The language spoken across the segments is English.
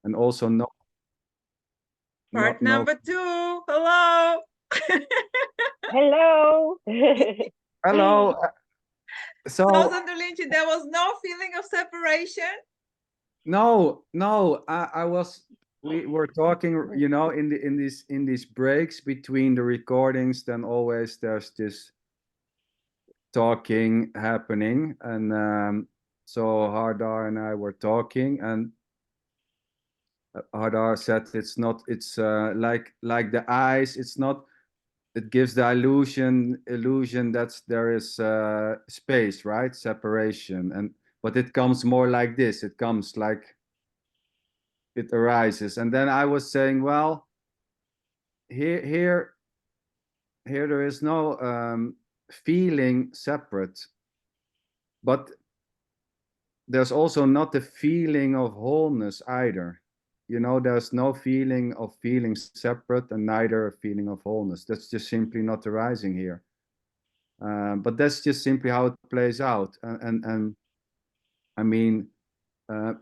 and also not Part no. number 2. Hello. Hello. Hello. So, So Sander Lintje, there was no feeling of separation? no, I was. We were talking, you know, in these breaks between the recordings. Then always there's this talking happening, and so Hardar and I were talking, and Hadar said it's not. It's like the eyes. It's not. It gives the illusion that there is space, right? Separation, and but it comes more like this. It comes like it arises, and then I was saying, well, here there is no feeling separate, but there's also not the feeling of wholeness either. You know, there's no feeling of feeling separate and neither a feeling of wholeness. That's just simply not arising here. But that's just simply how it plays out. And I mean,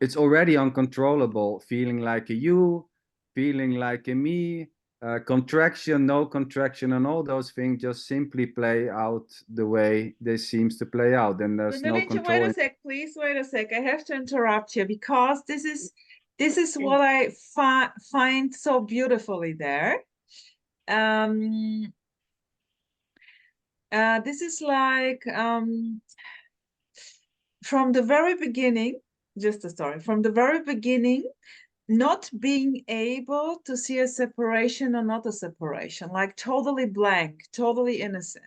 it's already uncontrollable, feeling like a you, feeling like a me, contraction, no contraction, and all those things just simply play out the way they seems to play out. And there's Sander no Lintje, wait control. a sec, please. Wait a sec. I have to interrupt you because this is what I find so beautifully there. This is like from the very beginning, just a story, from the very beginning, not being able to see a separation or not a separation, like totally blank, totally innocent.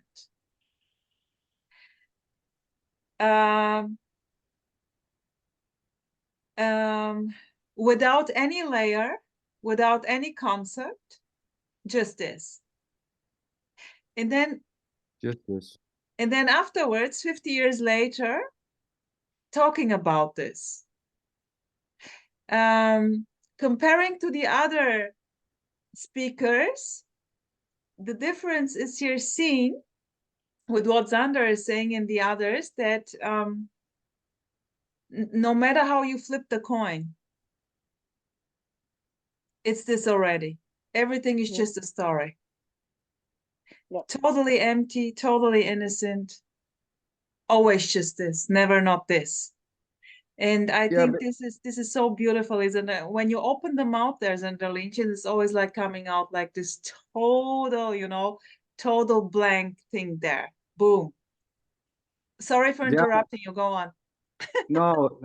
Without any layer, without any concept, just this. And then Just this. And then afterwards, 50 years later, talking about this. Comparing to the other speakers, the difference is here seen with what Sander is saying and the others, that no matter how you flip the coin, it's this already. Everything is just a story. Totally empty, totally innocent, always just this, never not this. And I think this is so beautiful, isn't it? When you open the mouth, there's Sander Lintje, it's always like coming out like this total, you know, total blank thing there. Boom. Sorry for interrupting you. Go on. No,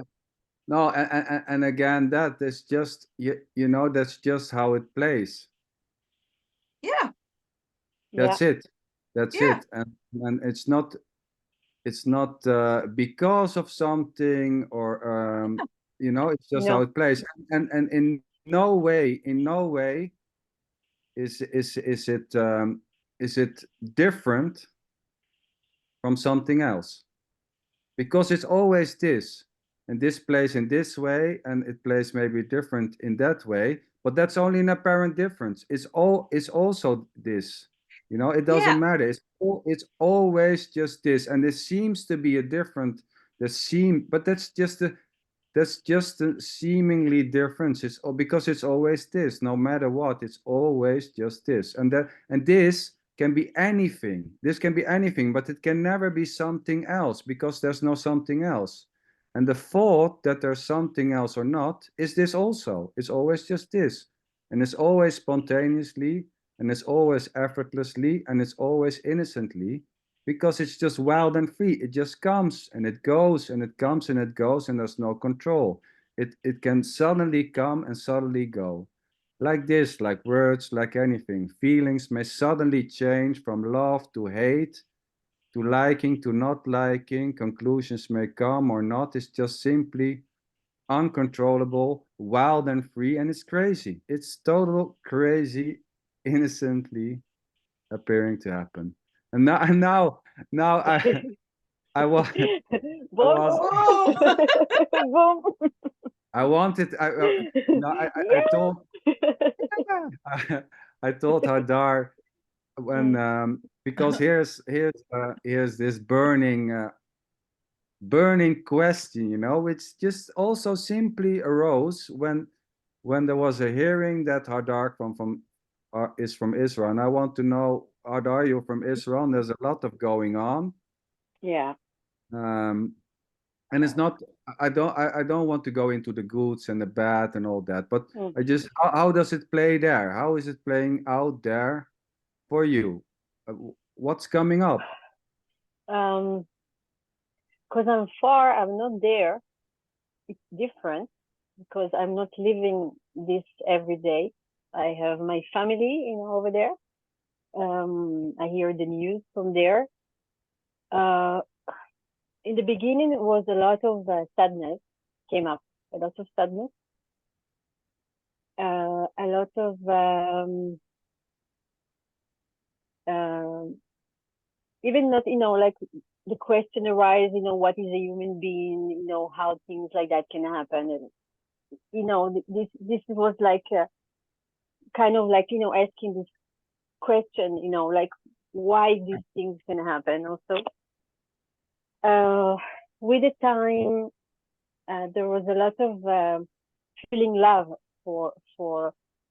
no, and again, that is just you know, that's just how it plays. Yeah. That's it. That's Yeah. it. And it's not because of something or you know, it's just how it plays. And in no way is it different from something else, because it's always this, and this plays in this way and it plays maybe different in that way, but that's only an apparent difference. It's also this, you know, it doesn't matter. It's always just this, and this seems to be a different, but that's just a seemingly difference. It's because it's always this, no matter what, it's always just this. And this can be anything. This can be anything, but it can never be something else because there's no something else. And the thought that there's something else or not is this also. It's always just this. And it's always spontaneously, and it's always effortlessly, and it's always innocently, because it's just wild and free. It just comes and it goes and it comes and it goes, and there's no control. It can suddenly come and suddenly go. Like this, like words, like anything. Feelings may suddenly change from love to hate, to liking to not liking. Conclusions may come or not. It's just simply uncontrollable, wild and free, and it's crazy. It's total crazy, innocently appearing to happen. And now I was I was I wanted I told I told Hadar when because here's this burning question, you know, which just also simply arose when when there was a hearing that Hadar is from Israel, and I want to know, Hadar, you're from Israel, and there's a lot of going on. Yeah. Um, and it's not. I don't want to go into the goods and the bad and all that, but Mm. I just how does it play there? How is it playing out there for you? What's coming up? Because I'm far, I'm not there. It's different because I'm not living this every day. I have my family, over there. I hear the news from there. In the beginning, it was a lot of sadness came up, a lot of sadness, a lot of even not, like the question arise, what is a human being, how things like that can happen, and this was like kind of like asking this question, like why these things can happen. Also, with the time, there was a lot of feeling love for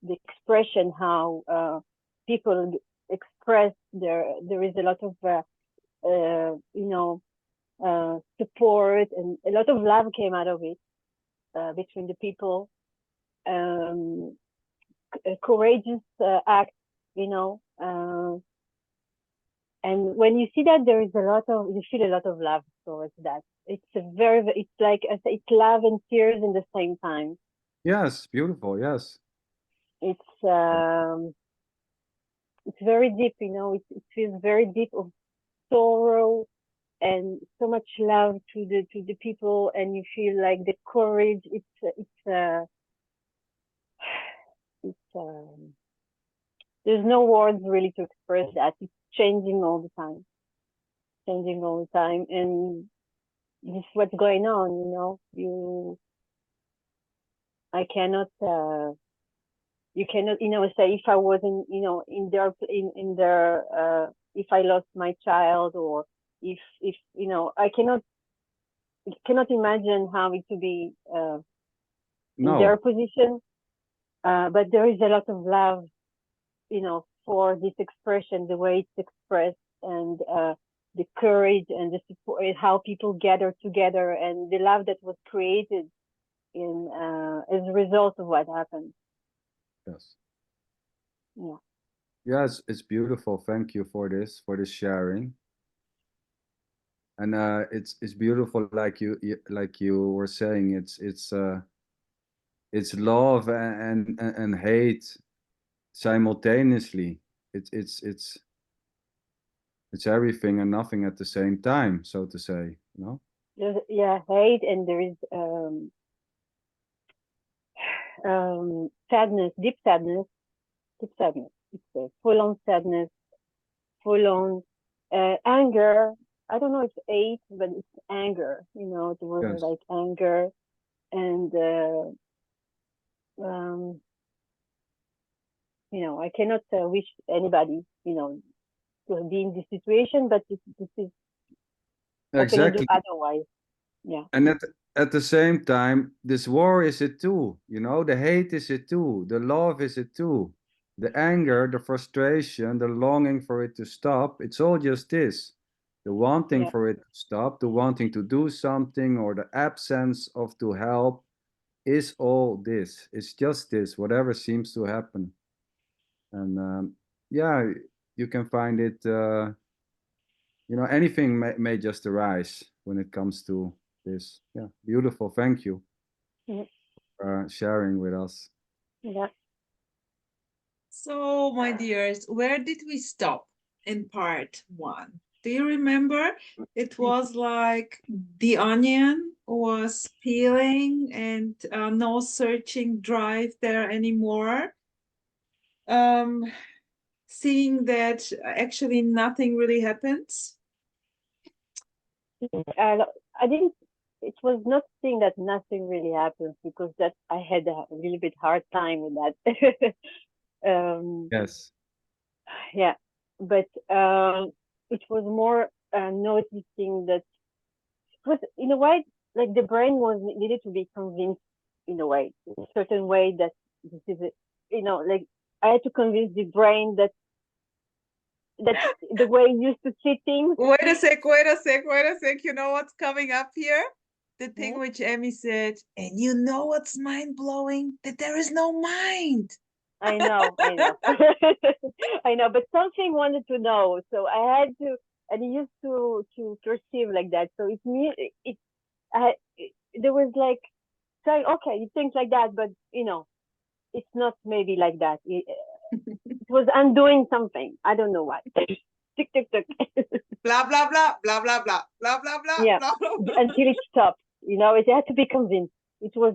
the expression how people express there is a lot of support, and a lot of love came out of it between the people. A courageous act, and when you see that, there is you feel a lot of love towards that. It's it's like I say, it's love and tears in the same time. Yes, beautiful. Yes. It's very deep, it feels very deep of sorrow and so much love to the people, and you feel like the courage. There's no words really to express that. It's changing all the time, and this is what's going on. I cannot. You cannot, say if I was in their if I lost my child, or if I cannot imagine how it would be in their position. But there is a lot of love, for this expression, the way it's expressed, and the courage and the support, how people gather together, and the love that was created in as a result of what happened. Yes. Yeah. Yes, it's beautiful. Thank you for this sharing. And it's beautiful, like you were saying. It's love and hate simultaneously. It's everything and nothing at the same time, so to say. Yeah, hate, and there is sadness, deep sadness. It's a full-on sadness, full-on anger. I don't know if hate, but it's anger. It was Yes. like anger, and I cannot wish anybody, to be in this situation, but this is Exactly. I cannot do otherwise. Yeah. And at the same time, this war is it too. The hate is it too. The love is it too. The anger, the frustration, the longing for it to stop. It's all just this. The wanting for it to stop, the wanting to do something, or the absence of to help is all this. It's just this, whatever seems to happen. And yeah, you can find it, anything may just arise when it comes to this. Yeah, beautiful. Thank you for sharing with us. Yeah. So, my dears, where did we stop in part 1? Do you remember? It was like the onion was peeling, and no searching drive there anymore. Seeing that actually nothing really happens. I didn't. It was not saying that nothing really happens, because that I had a little bit hard time with that. Yes. Yeah, but it was more noticing that it was, in a way, like the brain needed to be convinced in a way, a certain way that this is it. You know, like I had to convince the brain that the way it used to see things. Wait a sec. You know what's coming up here? The thing which Emmy said, and you know what's mind-blowing? That there is no mind. I know. I know, but something wanted to know, so I had to, and it used to perceive like that. So there was like saying, okay, you think like that, but you know, it's not maybe like that. It was undoing something. I don't know what. Tick tick tick. Blah blah blah blah blah blah blah blah blah. Yeah, blah, blah, blah. until it stopped. You know, it had to be convinced. It was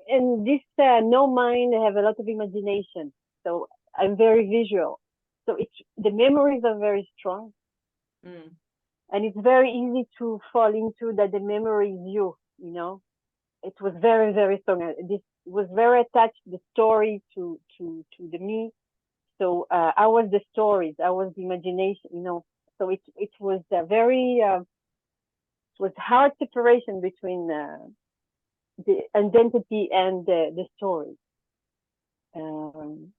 and this no mind have a lot of imagination. So I'm very visual. So the memories are very strong. And it's very easy to fall into that the memory is you know. It was very, very strong. This was very attached, the story to the me. So I was the stories, I was the imagination, you know. So it was a very it was hard separation between the identity and the story. And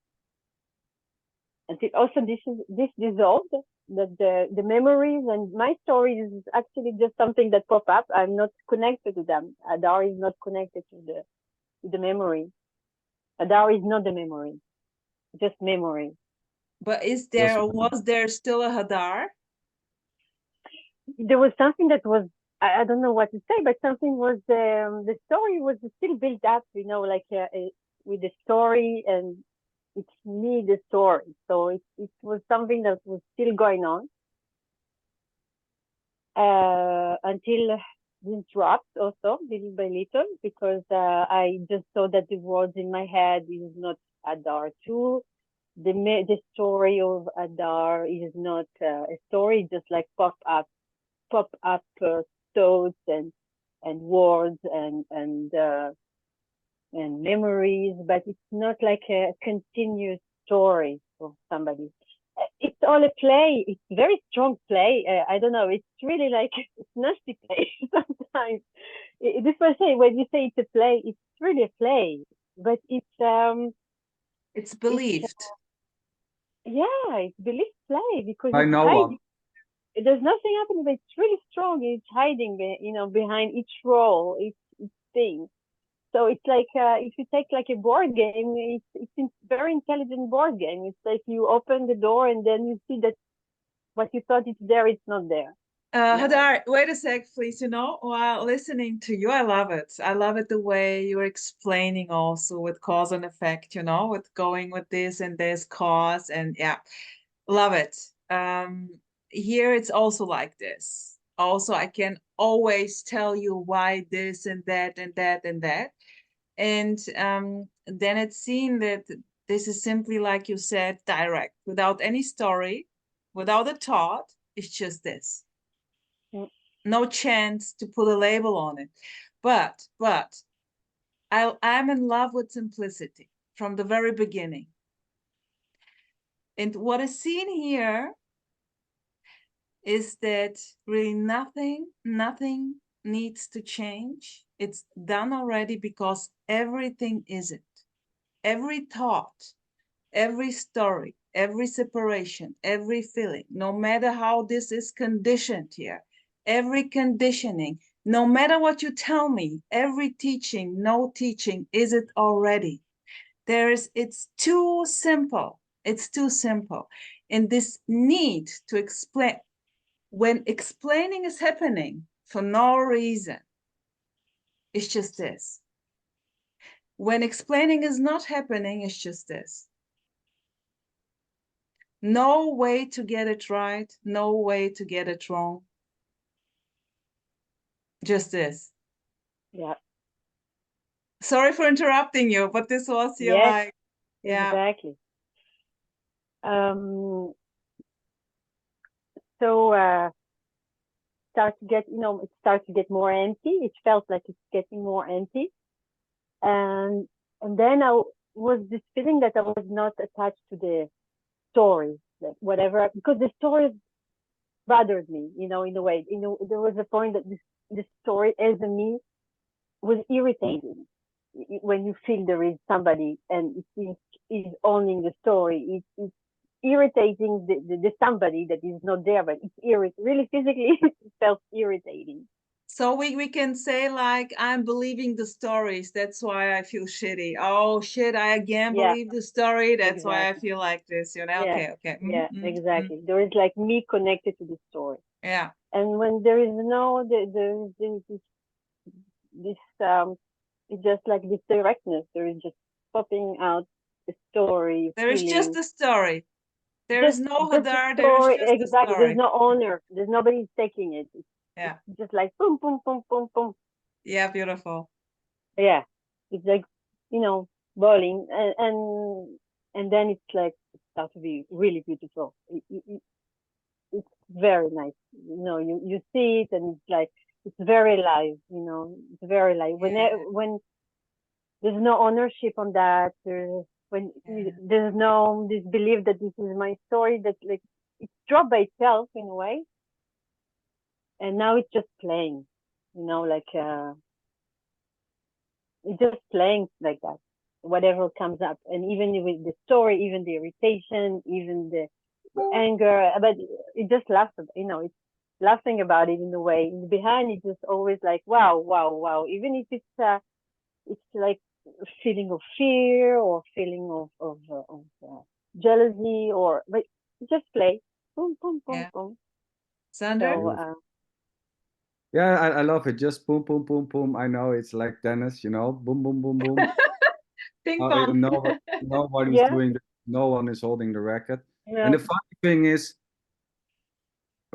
also this dissolved, that the memories and my stories is actually just something that pop up. I'm not connected to them. Hadar is not connected to the memory. Hadar is not the memory, just memory. But was there still a Hadar? There was something that was, I don't know what to say, but something was, the story was still built up, you know, like with the story, and it's me, the story. So it was something that was still going on until this dropped also little by little, because I just saw that the words in my head is not Hadar too. The story of Hadar is not a story, just like pop up thoughts and words and memories, but it's not like a continuous story for somebody. It's all a play. It's very strong play. I don't know. It's really like it's nasty play sometimes. This was saying, when you say it's a play, it's really a play, but it's believed. It's believed play, because I know one. There's nothing happening, but it's really strong. It's hiding, you know, behind each role, each thing. So it's like if you take like a board game, it's a very intelligent board game. It's like you open the door and then you see that what you thought it's there, it's not there. Hadar, wait a sec, please. You know, while listening to you, I love it. I love it the way you're explaining also with cause and effect, you know, with going with this and this cause, and yeah, love it. Here it's also like this. Also, I can always tell you why this and that and that and that. And then it's seen that this is simply, like you said, direct, without any story, without a thought. It's just this. No chance to put a label on it. But I'm in love with simplicity from the very beginning. And what is seen here is that really nothing needs to change. It's done already, because everything is it. Every thought, every story, every separation, every feeling, no matter how this is conditioned here, every conditioning, no matter what you tell me, every teaching, no teaching, is it already. It's too simple. It's too simple. And this need to explain, when explaining is happening for no reason, it's just this. When explaining is not happening, it's just this. No way to get it right, no way to get it wrong. Just this. Yeah. Sorry for interrupting you, but this was your like, yeah. Exactly. So start to get, you know, it starts to get more empty. It felt like it's getting more empty, and then I was this feeling that I was not attached to the story, like whatever, because the story bothered me, you know, in a way. You know, there was a point that the story as a me was irritating. When you feel there is somebody and is owning the story, it's irritating the somebody that is not there, but it's really physically it felt irritating. So we can say like, I'm believing the stories, that's why I feel shitty. Oh shit, I again believe the story, that's why I feel like this, you know? Yeah. Okay. Yeah, exactly. There is like me connected to the story. Yeah. And when there is no this it's just like this directness. There is just popping out the story. There is just a story. There is no Hadar, there is just exactly. There's no owner. There's nobody taking it. It's just like boom, boom, boom, boom, boom. Yeah, beautiful. Yeah, it's like, you know, bowling, and then it's like it starts to be really beautiful. It's very nice. You know, you see it, and it's like it's very live. You know, it's very live. When there's no ownership on that, there's no this belief that this is my story, that like it's dropped by itself in a way, and now it's just playing. You know, like it's just playing like that, whatever comes up, and even with the story, even the irritation, even the anger, but it just laughs. You know, it's laughing about it in a way. And behind it's just always like wow, wow, wow. Even if it's like a feeling of fear or feeling of jealousy, but just play, boom, boom, boom, boom. Sander? So, yeah, I love it. Just boom, boom, boom, boom. I know it's like tennis, you know, boom, boom, boom, boom. Ping pong. Nobody's doing no one is holding the racket. Yeah. And the funny thing is,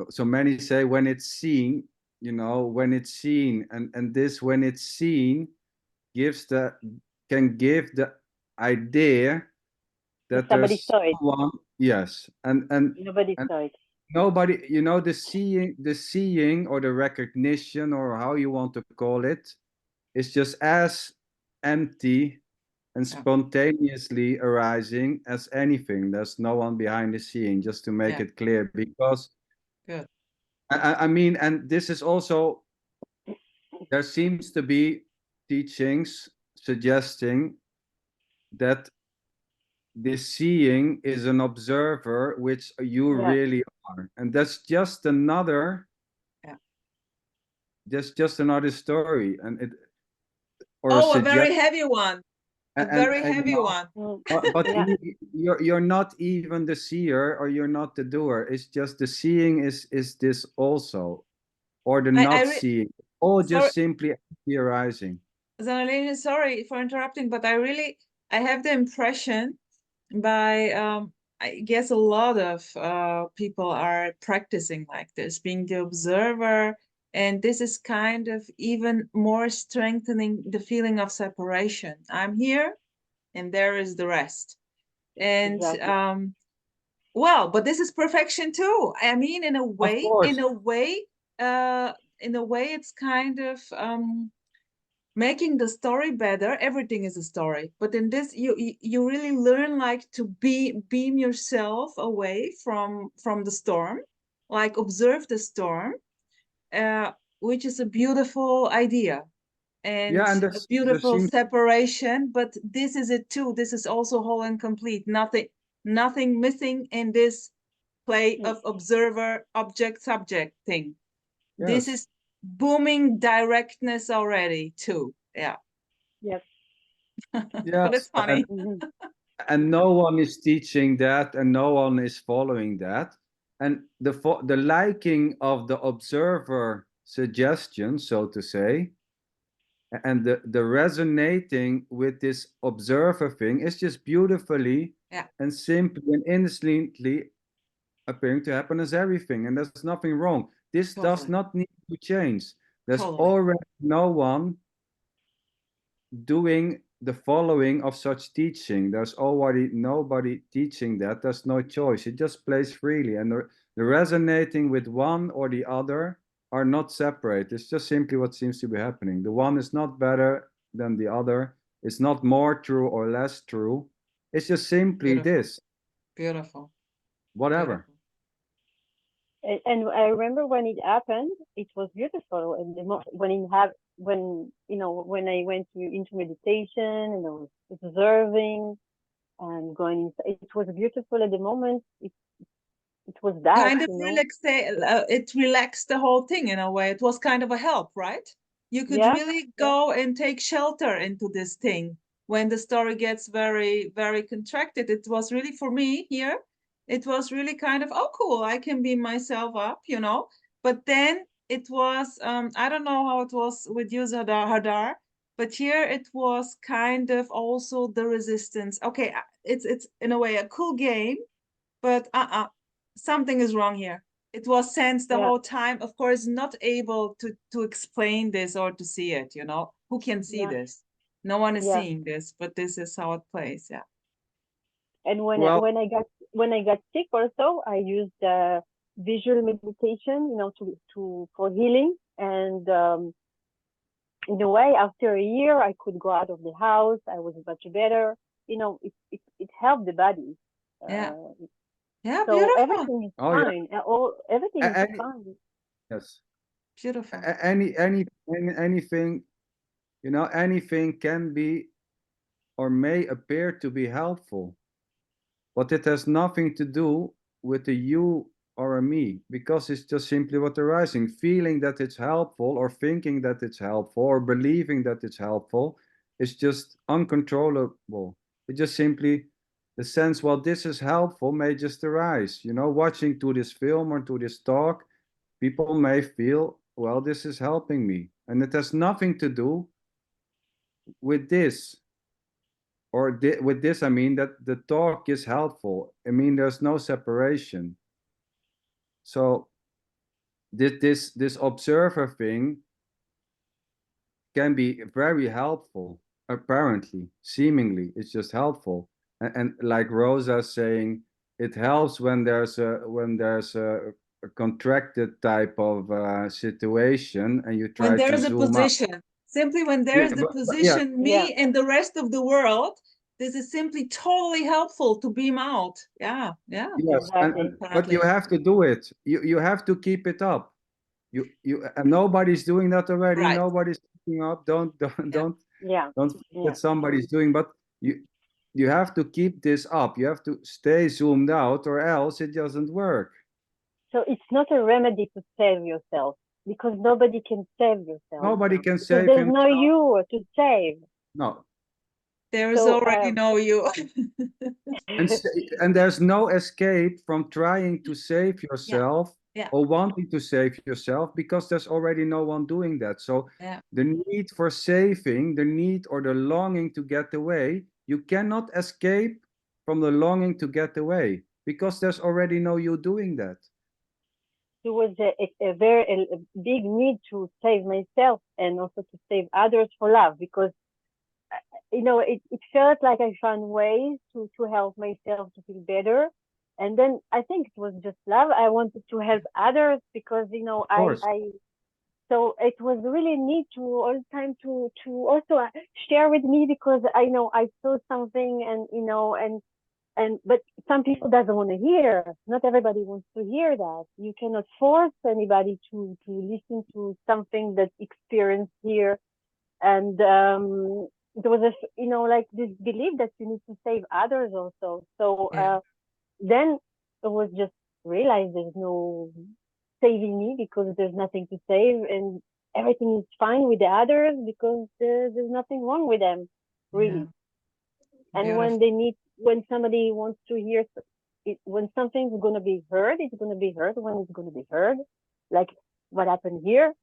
so many say when it's seen, you know, when it's seen, and this when it's seen can give the idea that somebody there's saw it. someone, yes, and nobody saw it. Nobody, you know, the seeing or the recognition or how you want to call it is just as empty and spontaneously arising as anything. There's no one behind the seeing, just to make it clear, because I mean, and this is also, there seems to be teachings suggesting that the seeing is an observer, which you really are, and that's just another story, and a very heavy one. Heavy one. But you're not even the seer, or you're not the doer. It's just the seeing is this also, or the not seeing, or just simply arising. Zanalini, sorry for interrupting, but I have the impression by I guess a lot of people are practicing like this, being the observer, and this is kind of even more strengthening the feeling of separation. I'm here and there is the rest. And well, but this is perfection too. I mean, in a way it's kind of making the story better. Everything is a story, but in this you really learn like to beam yourself away from the storm, like observe the storm, which is a beautiful idea, and a beautiful separation. But this is it too. This is also whole and complete. Nothing missing in this play of observer object subject thing. This is booming directness already too. Yeah. Yes. But it's funny. And no one is teaching that, and no one is following that. And the liking of the observer suggestion, so to say, and the resonating with this observer thing is just beautifully and simply and instantly appearing to happen as everything, and there's nothing wrong. This does not need to change. There's already no one doing the following of such teaching. There's already nobody teaching that. There's no choice. It just plays freely, and the resonating with one or the other are not separate. It's just simply what seems to be happening. The one is not better than the other. It's not more true or less true. It's just simply this. Beautiful. Whatever. And I remember when it happened, it was beautiful. And when when I went into meditation and I was observing and going, it was beautiful at the moment. It was that, kind of it relaxed the whole thing in a way. It was kind of a help, right? You could really go and take shelter into this thing when the story gets very, very contracted. It was really, for me here, it was really kind of, oh, cool, I can beam myself up, you know. But then it was, I don't know how it was with you, Hadar, but here it was kind of also the resistance. Okay, it's in a way a cool game, but something is wrong here. It was sensed the whole time, of course, not able to explain this or to see it, you know. Who can see this? No one is seeing this, but this is how it plays. Yeah. And when I got sick also, I used visual meditation, you know, to for healing. And in a way, after a year, I could go out of the house. I was much better. You know, it helped the body. Yeah. Yeah, so beautiful. everything is fine. Everything is fine. Yes. Beautiful. Anything, you know, anything can be or may appear to be helpful, but it has nothing to do with a you or a me, because it's just simply what arising. Feeling that it's helpful or thinking that it's helpful or believing that it's helpful is just uncontrollable. It just simply, the sense, well, this is helpful may just arise. You know, watching to this film or to this talk, people may feel, well, this is helping me. And it has nothing to do with this. Or with this, I mean that the talk is helpful. I mean, there's no separation. So this observer thing can be very helpful, apparently, seemingly, it's just helpful. And like Rosa saying, it helps when there's a contracted type of situation, and you try when to there's a zoom out. position, simply when there's the position, me and the rest of the world, this is simply totally helpful to beam out. Yeah. Yes, exactly. but you have to do it. You have to keep it up. And nobody's doing that already. Right. Nobody's keeping up. Don't think that somebody's doing. But you have to keep this up. You have to stay zoomed out, or else it doesn't work. So it's not a remedy to save yourself, because nobody can save yourself. Nobody can because save there's himself. no you to save. No. There is already no you. and there's no escape from trying to save yourself or wanting to save yourself, because there's already no one doing that. So the need for saving, the need or the longing to get away, you cannot escape from the longing to get away, because there's already no you doing that. There was a very big need to save myself and also to save others for love, because you know, it felt like I found ways to help myself to feel better. And then I think it was just love. I wanted to help others because, you know, so it was really neat to all the time to also share with me, because I know I saw something, and, you know, but some people doesn't want to hear. Not everybody wants to hear that. You cannot force anybody to listen to something that's experienced here. And there was you know, like this belief that you need to save others also. So then it was just realize there's no saving me, because there's nothing to save, and everything is fine with the others, because there's nothing wrong with them, really. And when somebody wants to hear it, when something's going to be heard, it's going to be heard when it's going to be heard. Like what happened here,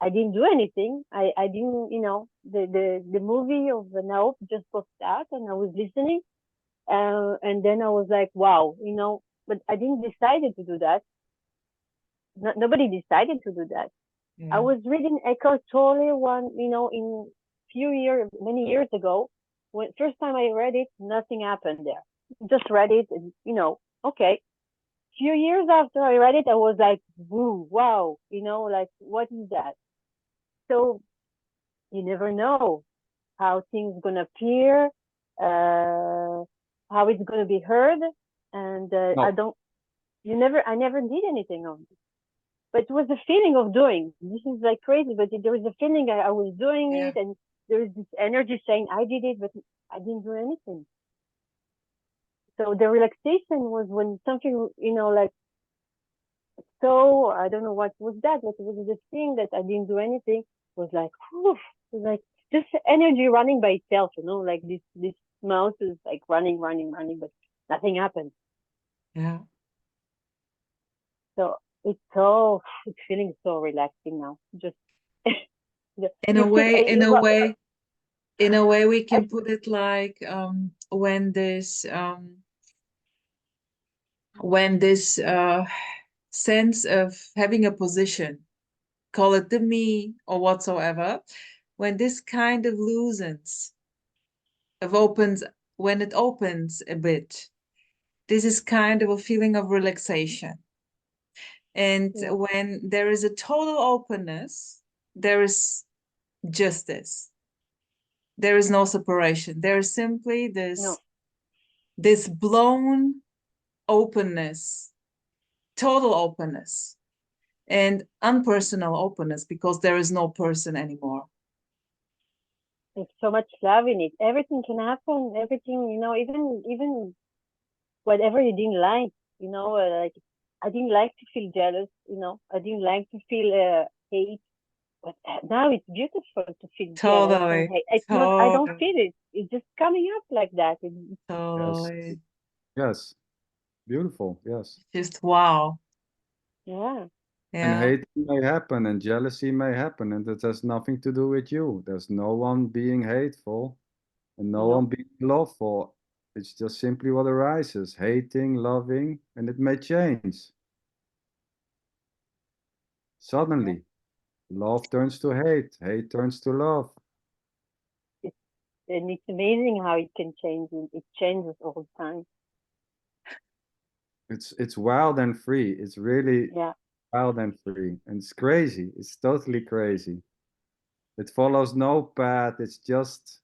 I didn't do anything. I didn't, you know, the movie of the Nope just popped out, and I was listening, and then I was like, wow, you know, but I didn't decide to do that. Nobody decided to do that. I was reading Eckhart Tolle you know, in many years ago. When first time I read it, nothing happened there. Just read it, and, you know, okay. Few years after I read it, I was like, woo, wow, you know, like, what is that? So you never know how things gonna appear, how it's gonna be heard, and I never did anything on it. but it was the feeling of doing. This is like crazy, but there was a feeling I was doing it, and there was this energy saying I did it, but I didn't do anything. So the relaxation was when something, like, so I don't know what was that, but it was the thing that I didn't do anything, was like, whew, it was like just energy running by itself, like this mouse is like running, but nothing happened. Yeah. So it's feeling so relaxing now. Just in a way we can put it like when this sense of having a position, call it the me or whatsoever, when this kind of loosens, when it opens a bit, this is kind of a feeling of relaxation. And when there is a total openness, there is justice. There is no separation. There is simply this blown openness, total openness, and unpersonal openness, because there is no person anymore. There's so much love in it. Everything can happen. Everything, even whatever you didn't like, like I didn't like to feel jealous, I didn't like to feel hate, but now it's beautiful to feel jealous and hate. I don't feel it. It's just coming up like that. Totally. Yes. Beautiful. Yes. Just wow. Yeah. And hate may happen and jealousy may happen, and that has nothing to do with you. There's no one being hateful and no one being loveful. It's just simply what arises, hating, loving, and it may change. Suddenly, love turns to hate, hate turns to love. And it's amazing how it can change. It changes all the time. It's wild and free. It's really wild and free. And it's crazy. It's totally crazy. It follows no path. It's just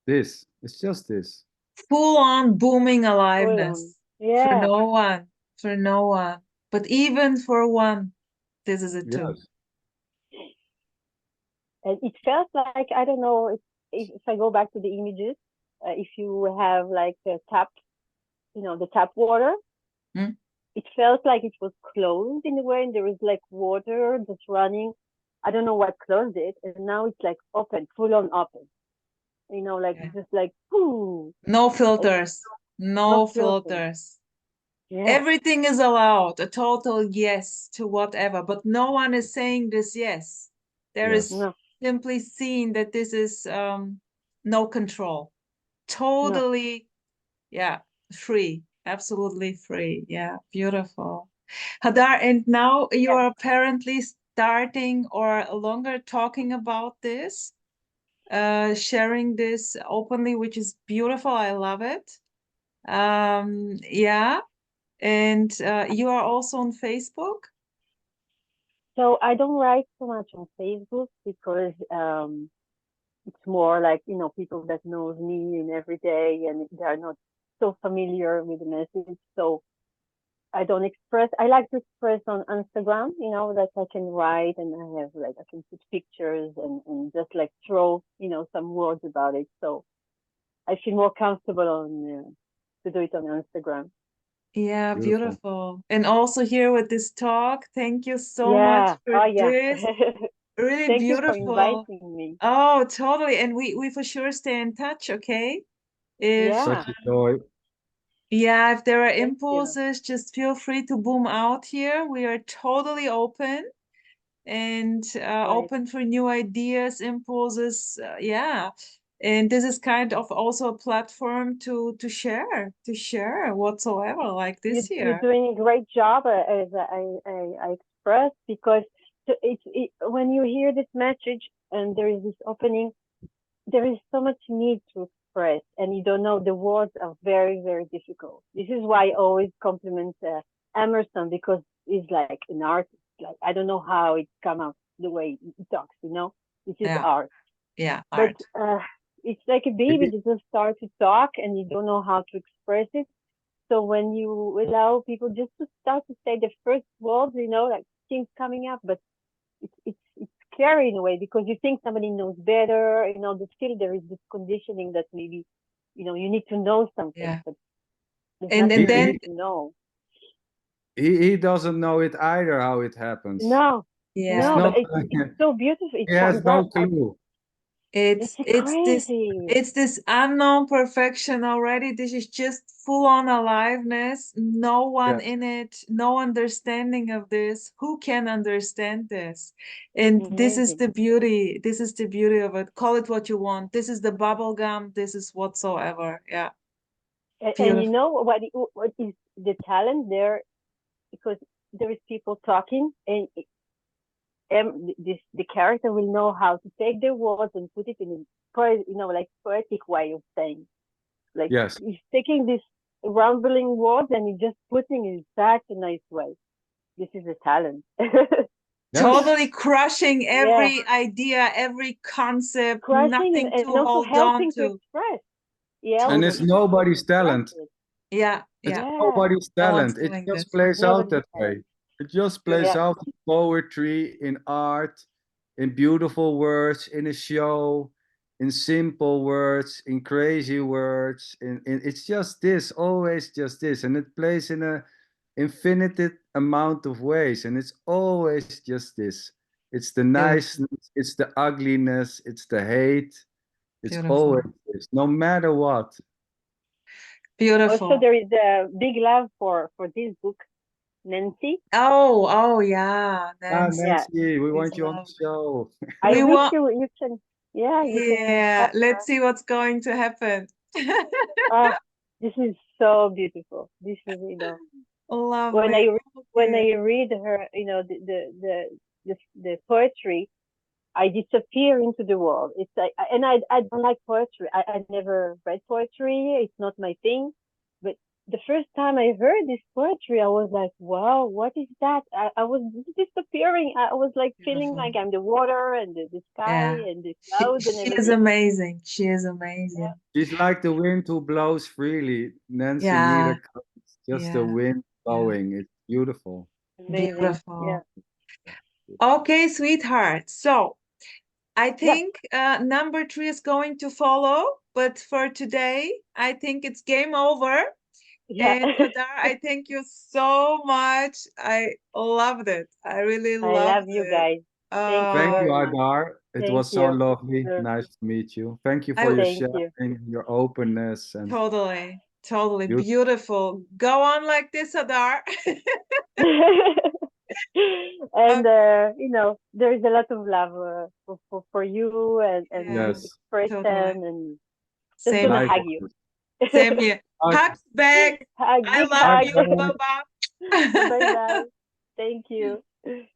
this. It's just this. Full on booming aliveness. Yeah. For no one. But even for one, this is it too. And it felt like, I don't know, if I go back to the images, if you have like a tap, the tap water, it felt like it was closed in a way, and there was like water just running. I don't know what closed it, and now it's like open, full on open. Just like, ooh. No filters. No filters. Yeah. Everything is allowed, a total yes to whatever, but no one is saying this yes. There is simply seen that this is no control. Totally, free. Absolutely free. Yeah, beautiful. Hadar, and now you are apparently starting or longer talking about this, sharing this openly, which is beautiful. I love it. Yeah. And you are also on Facebook? So I don't write so much on Facebook because it's more like, people that knows me and every day, and they're not so familiar with the message. So I don't express. I like to express on Instagram, that I can write, and I can put pictures and just like throw, some words about it. So I feel more comfortable to do it on Instagram. Yeah, beautiful. And also here with this talk, thank you so much for this. Really thank beautiful. Thank you for inviting me. Oh, totally. And we for sure stay in touch, okay? Such a joy. Yeah, if there are impulses, just feel free to boom out here. We are totally open and open for new ideas, impulses. And this is kind of also a platform to share whatsoever, like this here. You're doing a great job, as I expressed, because when you hear this message and there is this opening, there is so much need to express, and you don't know, the words are very, very difficult. This is why I always compliment Emerson, because he's like an artist. Like, I don't know how it come out the way he talks, this is art. Yeah, art. But it's like a baby that just starts to talk and you don't know how to express it. So when you allow people just to start to say the first words, you know, like things coming up, but it's scary in a way because you think somebody knows better, you know, still there is this conditioning that maybe, you know, you need to know something, Yeah. but there's And nothing then to know. He doesn't know it either how it happens. No, yeah, It's no, not. but it's so beautiful. He has no clue. It's it's crazy. this unknown perfection already. This is just full on aliveness. No one Yes. in it, no understanding of this. Who can understand this? And this is Amazing. the beauty. This is the beauty of it. Call it what you want. This is the bubble gum. This is whatsoever. Yeah. And you know what is the talent there? Because there is people talking, and the character will know how to take their words and put it in a you know, like poetic way of saying. Like Yes. he's taking this rambling words and he's just putting it in such a nice way. This is a talent. Yes. Totally crushing Yeah. every idea, every concept, Crushing nothing and to also hold on helping to to. express. Yeah, And Totally. it's nobody's talent. Yeah, It's yeah. nobody's No one's talent. It doing just this. plays out nobody's that talent. way. It just plays Yeah. out in poetry, in art, in beautiful words, in a show, in simple words, in crazy words. It's just this, always just this. And it plays in a infinite amount of ways. And it's always just this. It's the niceness, it's the ugliness, it's the hate. It's Beautiful. always this, no matter what. Beautiful. Also, there is a big love for this book, Nancy. Oh yeah, Nancy, Nancy. we Please want you on love. the show. I We wish want. you can. Yeah, you can. Yeah, let's see what's going to happen. Ah, this is so beautiful. This is, you know, Love when it. I read her, you know, the poetry, I disappear into the world. It's like, and I don't like poetry. I never read poetry. It's not my thing. But the first time I heard this poetry, I was like, wow, what is that? I was disappearing. I was like feeling Beautiful. like I'm the water and the sky Yeah. and the clouds and She is everything. amazing. She is amazing. She's like the wind who blows freely. Nancy Yeah. neither comes, just the Yeah. wind blowing. It's beautiful. Amazing. Beautiful. Yeah. Okay, sweetheart. So I think number 3 is going to follow, but for today, I think it's game over. Yeah. And Hadar, I thank you so much. I loved it. I really I loved love you it. guys. Thank you Thank you, very much. Hadar. It Thank was so you. lovely. Sure. Nice to meet you. Thank you for your Thank you. sharing, your openness, and Totally beautiful. beautiful. Go on like this, Hadar. And you know, there is a lot of love for you and Yeah, Yes. expression totally. and just Same gonna here. hug you. Same here. Hugs back. Hug, I big love hug. you. Bye-bye. Bye bye. Thank you.